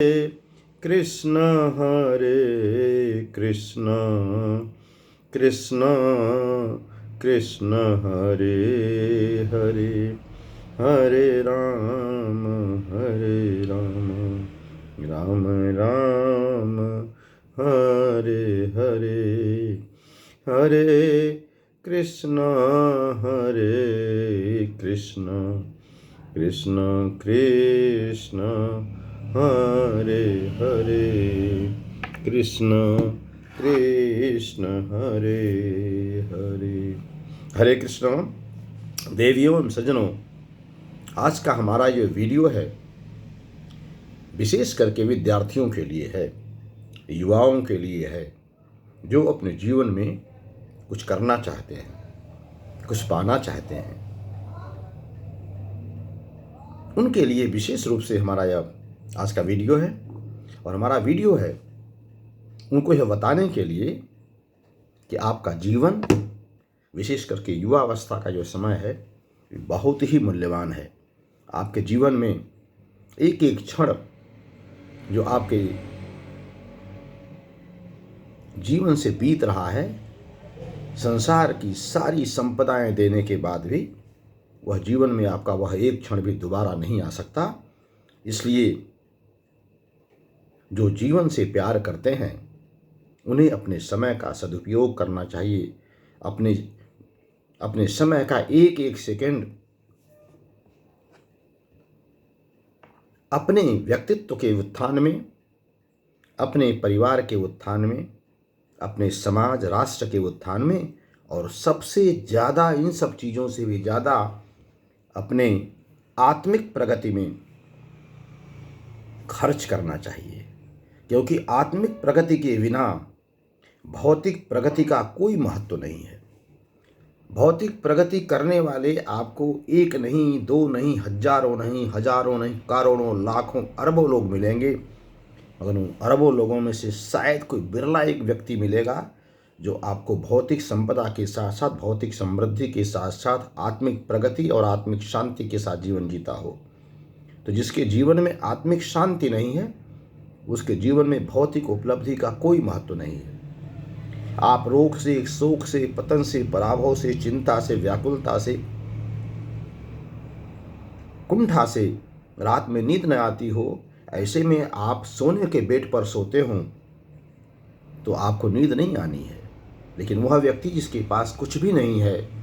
कृष्ण हरे कृष्ण कृष्ण कृष्ण हरे हरे हरे राम राम राम हरे हरे हरे कृष्ण कृष्ण कृष्ण हरे हरे कृष्ण कृष्ण हरे हरे हरे कृष्ण। देवियों एवं सज्जनों, आज का हमारा ये वीडियो है विशेष करके विद्यार्थियों के लिए है, युवाओं के लिए है, जो अपने जीवन में कुछ करना चाहते हैं, कुछ पाना चाहते हैं। उनके लिए विशेष रूप से हमारा यह आज का वीडियो है। और हमारा वीडियो है उनको यह बताने के लिए कि आपका जीवन, विशेष करके युवा अवस्था का जो समय है, बहुत ही मूल्यवान है। आपके जीवन में एक एक क्षण जो आपके जीवन से बीत रहा है, संसार की सारी संपदाएं देने के बाद भी वह जीवन में आपका वह एक क्षण भी दोबारा नहीं आ सकता। इसलिए जो जीवन से प्यार करते हैं उन्हें अपने समय का सदुपयोग करना चाहिए। अपने समय का एक एक सेकंड अपने व्यक्तित्व के उत्थान में, अपने परिवार के उत्थान में, अपने समाज राष्ट्र के उत्थान में, और सबसे ज़्यादा इन सब चीज़ों से भी ज़्यादा अपने आत्मिक प्रगति में खर्च करना चाहिए। क्योंकि आत्मिक प्रगति के बिना भौतिक प्रगति का कोई महत्व नहीं है। भौतिक प्रगति करने वाले आपको एक नहीं, दो नहीं, हजारों नहीं, करोड़ों, लाखों, अरबों लोग मिलेंगे, मगर उन अरबों लोगों में से शायद कोई बिरला एक व्यक्ति मिलेगा जो आपको भौतिक संपदा के साथ साथ, भौतिक समृद्धि के साथ साथ आत्मिक प्रगति और आत्मिक शांति के साथ जीवन जीता हो। तो जिसके जीवन में आत्मिक शांति नहीं है, उसके जीवन में भौतिक उपलब्धि का कोई महत्व नहीं है। आप रोग से, शोक से, पतन से, पराभव से, चिंता से, व्याकुलता से, कुंठा से रात में नींद न आती हो, ऐसे में आप सोने के बेड पर सोते हों तो आपको नींद नहीं आनी है। लेकिन वह व्यक्ति जिसके पास कुछ भी नहीं है,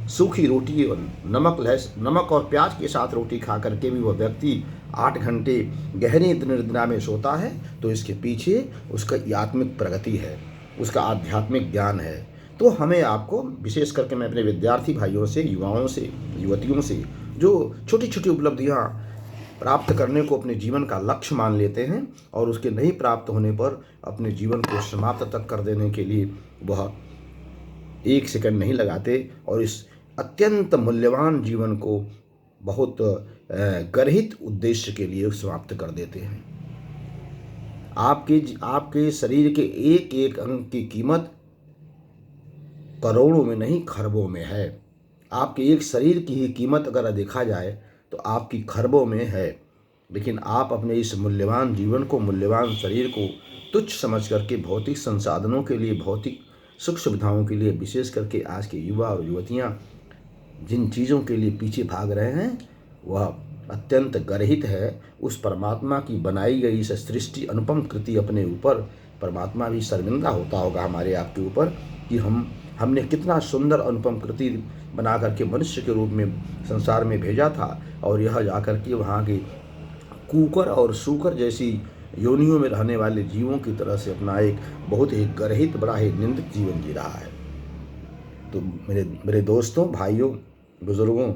सूखी रोटी और नमक और प्याज के साथ रोटी खा करके भी वह व्यक्ति 8 घंटे गहरी निद्रा में सोता है, तो इसके पीछे उसका आत्मिक प्रगति है, उसका आध्यात्मिक ज्ञान है। तो हमें, आपको, विशेष करके मैं अपने विद्यार्थी भाइयों से, युवाओं से, युवतियों से, जो छोटी छोटी उपलब्धियां प्राप्त करने को अपने जीवन का लक्ष्य मान लेते हैं और उसके नहीं प्राप्त होने पर अपने जीवन को समाप्त तक कर देने के लिए वह एक सेकंड नहीं लगाते और इस अत्यंत मूल्यवान जीवन को बहुत गर्हित उद्देश्य के लिए समाप्त कर देते हैं। आपके शरीर के एक एक अंग की कीमत करोड़ों में नहीं, खरबों में है। आपके एक शरीर की ही कीमत अगर देखा जाए तो आपकी खरबों में है। लेकिन आप अपने इस मूल्यवान जीवन को, मूल्यवान शरीर को तुच्छ समझ करके भौतिक संसाधनों के लिए, भौतिक सुख सुविधाओं के लिए, विशेष करके आज के युवा और युवतियाँ जिन चीज़ों के लिए पीछे भाग रहे हैं, वह अत्यंत गर्हित है। उस परमात्मा की बनाई गई इस सृष्टि अनुपम कृति अपने ऊपर परमात्मा भी शर्मिंदा होता होगा हमारे आपके ऊपर कि हमने कितना सुंदर अनुपम कृति बना करके मनुष्य के रूप में संसार में भेजा था, और यह जाकर के वहाँ के कुकर और सूकर जैसी योनियों में रहने वाले जीवों की तरह से अपना एक बहुत ही गर्हित, बड़ा ही निंदित जीवन जी रहा है। तो मेरे दोस्तों, भाइयों, बुजुर्गों,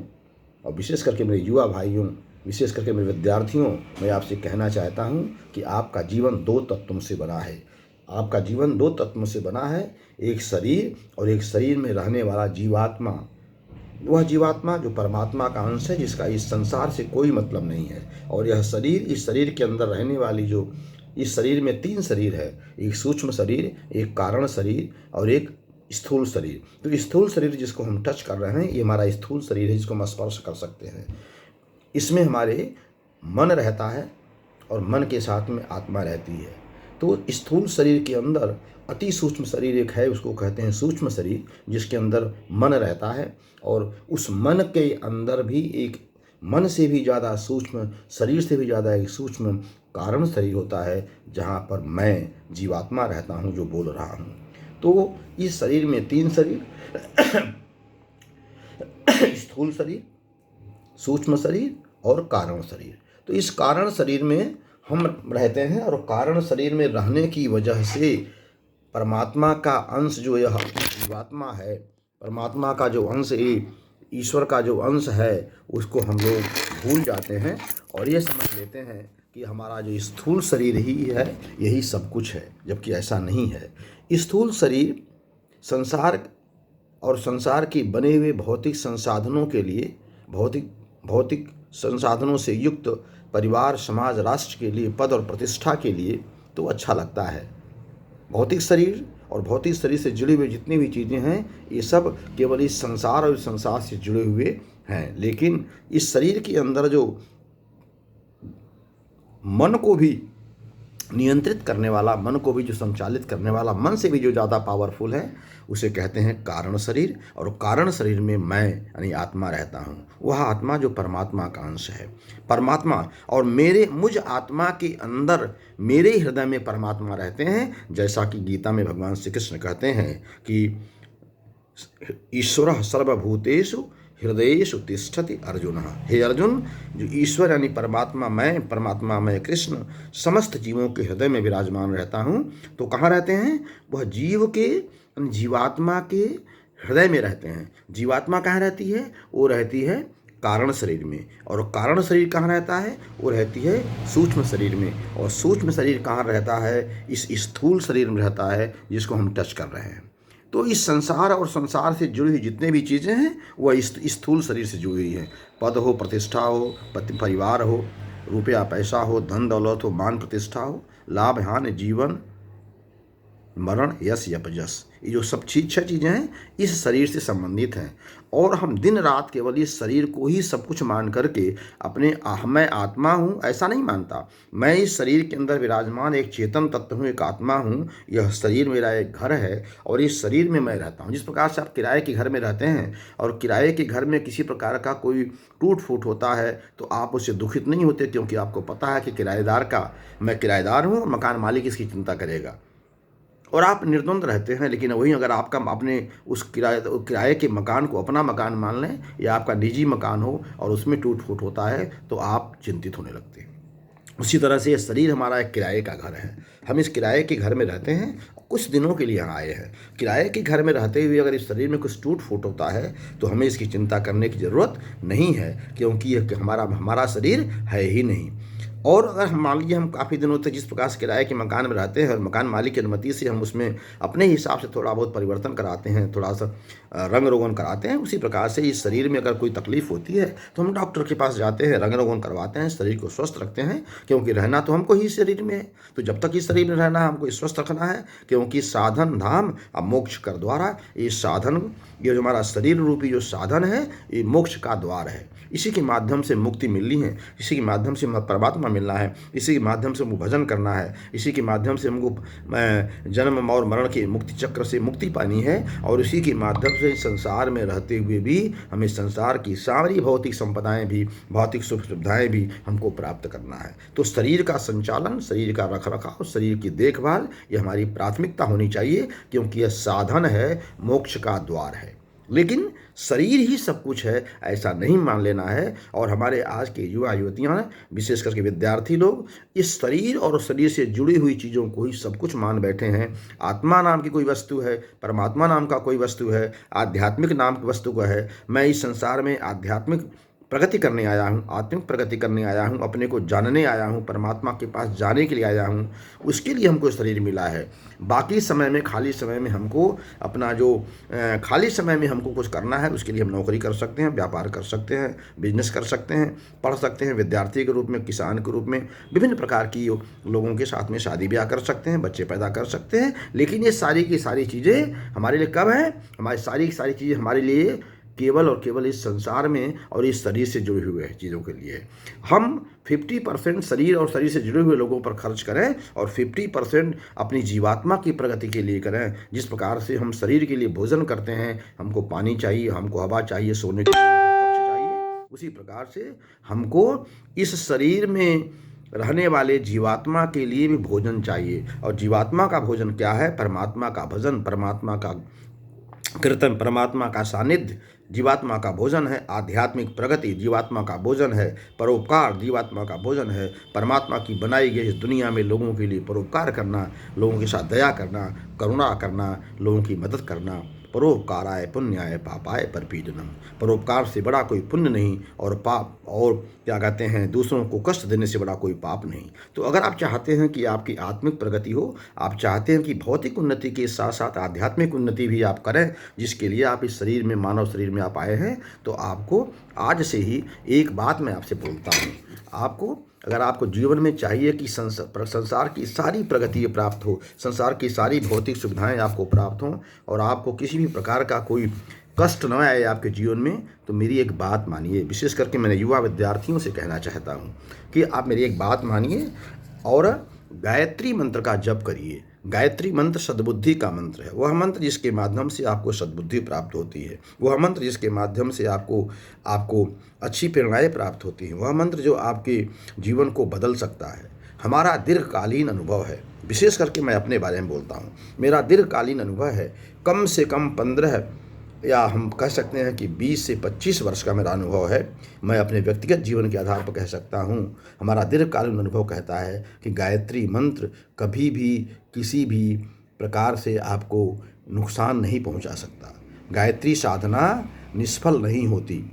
और विशेष करके मेरे युवा भाइयों, विशेष करके मेरे विद्यार्थियों, मैं आपसे कहना चाहता हूँ कि आपका जीवन 2 तत्वों से बना है। आपका जीवन 2 तत्वों से बना है, एक शरीर और एक शरीर में रहने वाला जीवात्मा। वह जीवात्मा जो परमात्मा का अंश है, जिसका इस संसार से कोई मतलब नहीं है। और यह शरीर, इस शरीर के अंदर रहने वाली जो, इस शरीर में 3 शरीर है, एक सूक्ष्म शरीर, एक कारण शरीर और एक स्थूल शरीर। तो स्थूल शरीर जिसको हम टच कर रहे हैं, ये हमारा स्थूल शरीर है, जिसको हम स्पर्श कर सकते हैं। इसमें हमारे मन रहता है और मन के साथ में आत्मा रहती है। तो स्थूल शरीर के अंदर अति सूक्ष्म शरीर एक है, उसको कहते हैं सूक्ष्म शरीर, जिसके अंदर मन रहता है। और उस मन के अंदर भी एक मन से भी ज़्यादा सूक्ष्म, शरीर से भी ज़्यादा एक सूक्ष्म कारण शरीर होता है, जहाँ पर मैं जीवात्मा रहता हूँ जो बोल रहा हूँ। तो इस शरीर में 3 शरीर स्थूल शरीर, सूक्ष्म शरीर और कारण शरीर। तो इस कारण शरीर में हम रहते हैं, और कारण शरीर में रहने की वजह से परमात्मा का अंश जो यह जीवात्मा है, परमात्मा का जो अंश, ईश्वर का जो अंश है, उसको हम लोग भूल जाते हैं और ये समझ लेते हैं कि हमारा जो स्थूल शरीर ही है यही सब कुछ है, जबकि ऐसा नहीं है। स्थूल शरीर संसार और संसार के बने हुए भौतिक संसाधनों के लिए, भौतिक संसाधनों से युक्त परिवार, समाज, राष्ट्र के लिए, पद और प्रतिष्ठा के लिए तो अच्छा लगता है। भौतिक शरीर और भौतिक शरीर से जुड़ी हुई जितनी भी चीज़ें हैं, ये सब केवल इस संसार और इस संसार से जुड़े हुए हैं। लेकिन इस शरीर के अंदर जो मन को भी नियंत्रित करने वाला, मन को भी जो संचालित करने वाला, मन से भी जो ज़्यादा पावरफुल है, उसे कहते हैं कारण शरीर। और कारण शरीर में मैं यानी आत्मा रहता हूँ। वह आत्मा जो परमात्मा का अंश है। परमात्मा और मुझ आत्मा के अंदर, मेरे हृदय में परमात्मा रहते हैं। जैसा कि गीता में भगवान श्री कृष्ण कहते हैं कि ईश्वरः सर्वभूतेषु हृदयेषु तिष्ठति अर्जुन। हे अर्जुन, जो ईश्वर यानी परमात्मा मैं कृष्ण समस्त जीवों के हृदय में विराजमान रहता हूँ। तो कहाँ रहते हैं? वह जीवात्मा के हृदय में रहते हैं। जीवात्मा कहाँ रहती है? वो रहती है कारण शरीर में। और कारण शरीर कहाँ रहता है? वो रहती है सूक्ष्म शरीर में। और सूक्ष्म शरीर कहाँ रहता है? इस स्थूल शरीर में रहता है, जिसको हम टच कर रहे हैं। तो इस संसार और संसार से जुड़ी हुई जितने भी चीज़ें हैं, वह इस स्थूल शरीर से जुड़ी हुई हैं। पद हो, प्रतिष्ठा हो, परिवार हो, रुपया पैसा हो, धन दौलत हो, मान प्रतिष्ठा हो, लाभ हानि, जीवन मरण, यश अपयश, ये जो सब 6 चीज़ें हैं, इस शरीर से संबंधित हैं। और हम दिन रात केवल इस शरीर को ही सब कुछ मान करके अपने मैं आत्मा हूँ ऐसा नहीं मानता। मैं इस शरीर के अंदर विराजमान एक चेतन तत्व हूँ, एक आत्मा हूँ। यह शरीर मेरा एक घर है और इस शरीर में मैं रहता हूँ। जिस प्रकार से आप किराए के घर में रहते हैं और किराए के घर में किसी प्रकार का कोई टूट फूट होता है तो आप उससे दुखित नहीं होते, क्योंकि आपको पता है कि मैं किराएदार हूँ, मकान मालिक इसकी चिंता करेगा, और आप निर्द्वंद रहते हैं। लेकिन वहीं अगर आपका अपने उस किराए के मकान को अपना मकान मान लें, या आपका निजी मकान हो और उसमें टूट फूट होता है, तो आप चिंतित होने लगते हैं। उसी तरह से ये शरीर हमारा एक किराए का घर है। हम इस किराए के घर में रहते हैं, कुछ दिनों के लिए यहाँ आए हैं। किराए के घर में रहते हुए अगर इस शरीर में कुछ टूट फूट होता है तो हमें इसकी चिंता करने की ज़रूरत नहीं है, क्योंकि यह हमारा शरीर है ही नहीं। और अगर हम मान लीजिए हम काफ़ी दिनों तक जिस प्रकार से किराए के मकान में रहते हैं और मकान मालिक की अनुमति से हम उसमें अपने हिसाब से थोड़ा बहुत परिवर्तन कराते हैं, थोड़ा सा रंग रोगन कराते हैं, उसी प्रकार से इस शरीर में अगर कोई तकलीफ होती है तो हम डॉक्टर के पास जाते हैं, रंग रोगन करवाते हैं, शरीर को स्वस्थ रखते हैं, क्योंकि रहना तो हमको ही शरीर में है। तो जब तक इस शरीर में रहना है हमको स्वस्थ रखना है, क्योंकि साधन धाम अब मोक्ष कर द्वारा। ये जो हमारा शरीर रूपी जो साधन है, ये मोक्ष का द्वार है। इसी के माध्यम से मुक्ति मिलनी है, इसी के माध्यम से परमात्मा मिलना है, इसी के माध्यम से हमको भजन करना है, इसी के माध्यम से हमको जन्म और मरण के मुक्ति चक्र से मुक्ति पानी है। और इसी के माध्यम से संसार में रहते हुए भी हमें संसार की सारी भौतिक संपदाएं भी, भौतिक सुख सुविधाएं भी हमको प्राप्त करना है। तो शरीर का संचालन, शरीर का रखरखाव, शरीर की देखभाल, ये हमारी प्राथमिकता होनी चाहिए, क्योंकि यह साधन है, मोक्ष का द्वार है। लेकिन शरीर ही सब कुछ है ऐसा नहीं मान लेना है। और हमारे आज के युवा युवतियाँ, विशेष करके विद्यार्थी लोग, इस शरीर और शरीर से जुड़ी हुई चीज़ों को ही सब कुछ मान बैठे हैं। आत्मा नाम की कोई वस्तु है, परमात्मा नाम का कोई वस्तु है, आध्यात्मिक नाम की वस्तु का है। मैं इस संसार में आध्यात्मिक प्रगति करने आया हूँ, आत्मिक प्रगति करने आया हूँ, अपने को जानने आया हूँ, परमात्मा के पास जाने के लिए आया हूँ। उसके लिए हमको शरीर मिला है। बाकी समय में, खाली समय में हमको अपना जो खाली समय में हमको कुछ करना है, उसके लिए हम नौकरी कर सकते हैं, व्यापार कर सकते हैं, बिजनेस कर सकते हैं, पढ़ सकते हैं, विद्यार्थी के रूप में, किसान के रूप में, विभिन्न प्रकार की लोगों के साथ में शादी ब्याह कर सकते हैं, बच्चे पैदा कर सकते हैं। लेकिन ये सारी की सारी चीज़ें हमारे लिए कब हैं? हमारी सारी की सारी चीज़ें हमारे लिए केवल और केवल इस संसार में और इस शरीर से जुड़े हुए चीज़ों के लिए। हम 50% शरीर और शरीर से जुड़े हुए लोगों पर खर्च करें और 50% अपनी जीवात्मा की प्रगति के लिए करें। जिस प्रकार से हम शरीर के लिए भोजन करते हैं, हमको पानी चाहिए, हमको हवा चाहिए, सोने के लिए कक्ष चाहिए, उसी प्रकार से हमको इस शरीर में रहने वाले जीवात्मा के लिए भी भोजन चाहिए। और जीवात्मा का भोजन क्या है? परमात्मा का भजन, परमात्मा का कीर्तन, परमात्मा का सानिध्य जीवात्मा का भोजन है। आध्यात्मिक प्रगति जीवात्मा का भोजन है। परोपकार जीवात्मा का भोजन है। परमात्मा की बनाई गई इस दुनिया में लोगों के लिए परोपकार करना, लोगों के साथ दया करना, करुणा करना, लोगों की मदद करना। परोपकाराय पुण्याय पापाय परपीडनम। परोपकार से बड़ा कोई पुण्य नहीं और पाप और क्या कहते हैं, दूसरों को कष्ट देने से बड़ा कोई पाप नहीं। तो अगर आप चाहते हैं कि आपकी आत्मिक प्रगति हो, आप चाहते हैं कि भौतिक उन्नति के साथ साथ आध्यात्मिक उन्नति भी आप करें, जिसके लिए आप इस शरीर में, मानव शरीर में आप आए हैं, तो आपको आज से ही एक बात मैं आपसे बोलता हूँ। आपको अगर आपको जीवन में चाहिए कि संसार की सारी प्रगति प्राप्त हो, संसार की सारी भौतिक सुविधाएं आपको प्राप्त हों और आपको किसी भी प्रकार का कोई कष्ट न आए आपके जीवन में, तो मेरी एक बात मानिए। विशेष करके मैंने युवा विद्यार्थियों से कहना चाहता हूँ कि आप मेरी एक बात मानिए और गायत्री मंत्र का जप करिए। गायत्री मंत्र सद्बुद्धि का मंत्र है। वह मंत्र जिसके माध्यम से आपको सद्बुद्धि प्राप्त होती है। वह मंत्र जिसके माध्यम से आपको अच्छी प्रेरणाएं प्राप्त होती हैं। वह मंत्र जो आपके जीवन को बदल सकता है। हमारा दीर्घकालीन अनुभव है, विशेष करके मैं अपने बारे में बोलता हूँ। मेरा दीर्घकालीन अनुभव है, कम से कम 15 या हम कह सकते हैं कि 20 से 25 वर्ष का मेरा अनुभव है। मैं अपने व्यक्तिगत जीवन के आधार पर कह सकता हूँ, हमारा दीर्घकालीन अनुभव कहता है कि गायत्री मंत्र कभी भी किसी भी प्रकार से आपको नुकसान नहीं पहुँचा सकता। गायत्री साधना निष्फल नहीं होती,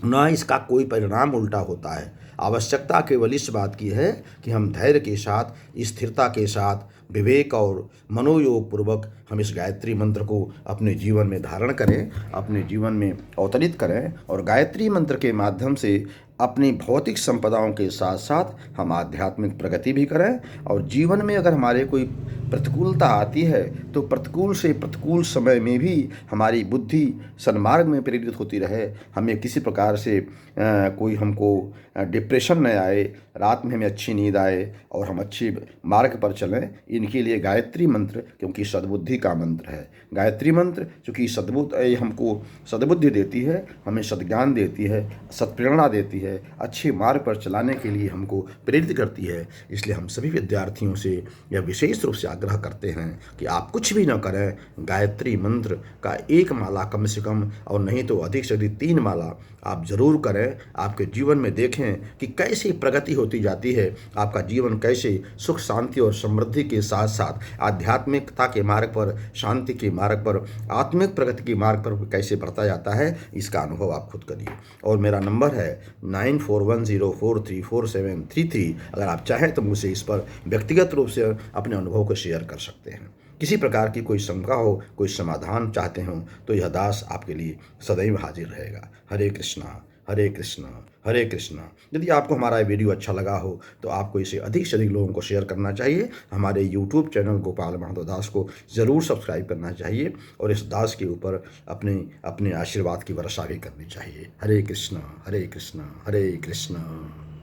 न इसका कोई परिणाम उल्टा होता है। आवश्यकता केवल इस बात की है कि हम धैर्य के साथ, स्थिरता के साथ, विवेक और मनोयोग पूर्वक हम इस गायत्री मंत्र को अपने जीवन में धारण करें, अपने जीवन में अवतरित करें और गायत्री मंत्र के माध्यम से अपनी भौतिक संपदाओं के साथ साथ हम आध्यात्मिक प्रगति भी करें। और जीवन में अगर हमारे कोई प्रतिकूलता आती है तो प्रतिकूल से प्रतिकूल समय में भी हमारी बुद्धि सन्मार्ग में प्रेरित होती रहे। हमें किसी प्रकार से कोई हमको डिप्रेशन न आए, रात में हमें अच्छी नींद आए और हम अच्छी मार्ग पर चलें। इनके लिए गायत्री मंत्र, क्योंकि सद्बुद्धि का मंत्र है। गायत्री मंत्र चूँकि हमको सद्बुद्धि देती है, हमें सद्ज्ञान देती है, सत्प्रेरणा देती है, अच्छे मार्ग पर चलाने के लिए हमको प्रेरित करती है। इसलिए हम सभी विद्यार्थियों से यह विशेष रूप से आग्रह करते हैं कि आप कुछ भी न करें, गायत्री मंत्र का 1 माला कम से कम और नहीं तो अधिक से अधिक 3 माला आप जरूर करें। आपके जीवन में देखें कि कैसी प्रगति होती जाती है, आपका जीवन कैसे सुख शांति और समृद्धि के साथ साथ आध्यात्मिकता के मार्ग पर, शांति के मार्ग पर, आत्मिक प्रगति के मार्ग पर कैसे बढ़ता जाता है। इसका अनुभव आप खुद करिए। और मेरा नंबर है 9410434733। अगर आप चाहें तो मुझसे इस पर व्यक्तिगत रूप से अपने अनुभव को शेयर कर सकते हैं। किसी प्रकार की कोई शंका हो, कोई समाधान चाहते हो, तो यह दास आपके लिए सदैव हाजिर रहेगा। हरे कृष्णा हरे कृष्णा हरे कृष्णा। यदि आपको हमारा वीडियो अच्छा लगा हो तो आपको इसे अधिक से अधिक लोगों को शेयर करना चाहिए। हमारे यूट्यूब चैनल गोपाल माधव दास को ज़रूर सब्सक्राइब करना चाहिए और इस दास के ऊपर अपने आशीर्वाद की वर्षा भी करनी चाहिए। हरे कृष्णा हरे कृष्णा हरे कृष्णा।